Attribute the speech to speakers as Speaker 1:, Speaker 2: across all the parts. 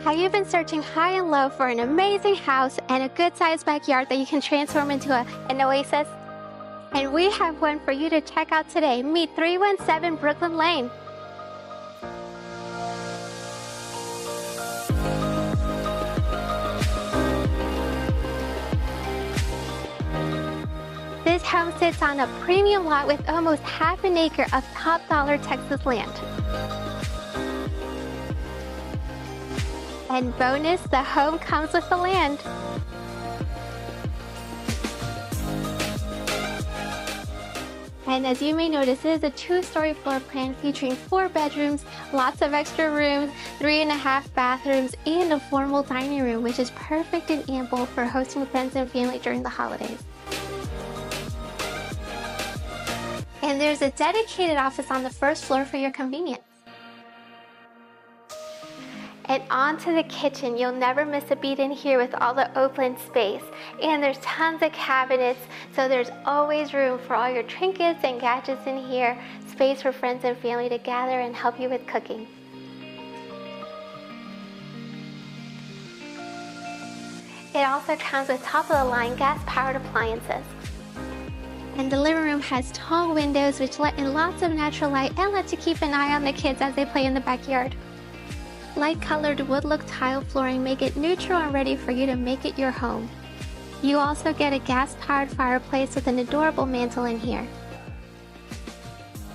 Speaker 1: Have you been searching high and low for an amazing house and a good-sized backyard that you can transform into an oasis? And we have one for you to check out today. Meet 317 Brooklyn Lane. This home sits on a premium lot with almost half an acre of top-dollar Texas land. And bonus, the home comes with the land. And as you may notice, it is a 2-story floor plan featuring 4 bedrooms, lots of extra rooms, 3.5 bathrooms, and a formal dining room, which is perfect and ample for hosting friends and family during the holidays. And there's a dedicated office on the first floor for your convenience. And onto the kitchen. You'll never miss a beat in here with all the open space. And there's tons of cabinets, so there's always room for all your trinkets and gadgets in here. Space for friends and family to gather and help you with cooking. It also comes with top-of-the-line gas-powered appliances. And the living room has tall windows which let in lots of natural light and let you keep an eye on the kids as they play in the backyard. Light-colored wood-look tile flooring make it neutral and ready for you to make it your home. You also get a gas-powered fireplace with an adorable mantle in here.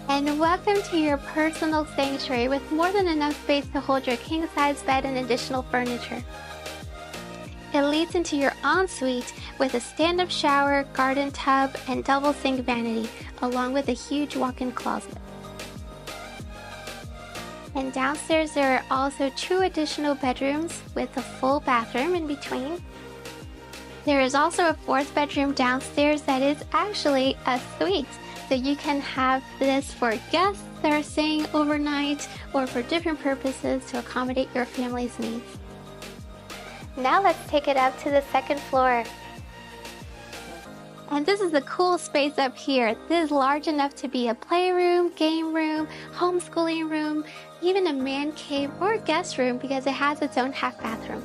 Speaker 1: And welcome to your personal sanctuary with more than enough space to hold your king-size bed and additional furniture. It leads into your ensuite with a stand-up shower, garden tub, and double sink vanity, along with a huge walk-in closet. And downstairs there are also 2 additional bedrooms with a full bathroom in between. There is also a 4th bedroom downstairs that is actually a suite. So you can have this for guests that are staying overnight or for different purposes to accommodate your family's needs. Now let's take it up to the 2nd floor. And this is the cool space up here. This is large enough to be a playroom, game room, homeschooling room, even a man cave or guest room because it has its own half bathroom.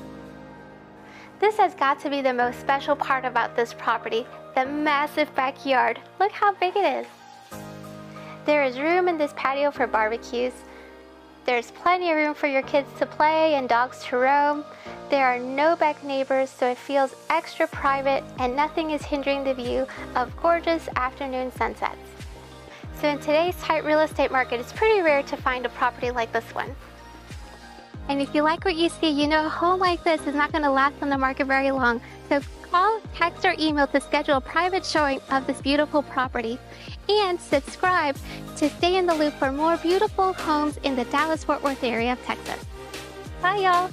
Speaker 1: This has got to be the most special part about this property, the massive backyard. Look how big it is. There is room in this patio for barbecues. There's plenty of room for your kids to play and dogs to roam. There are no back neighbors, so it feels extra private and nothing is hindering the view of gorgeous afternoon sunsets. So in today's tight real estate market, it's pretty rare to find a property like this one. And if you like what you see, you know a home like this is not going to last on the market very long. So call, text, or email to schedule a private showing of this beautiful property. And subscribe to stay in the loop for more beautiful homes in the Dallas-Fort Worth area of Texas. Bye, y'all.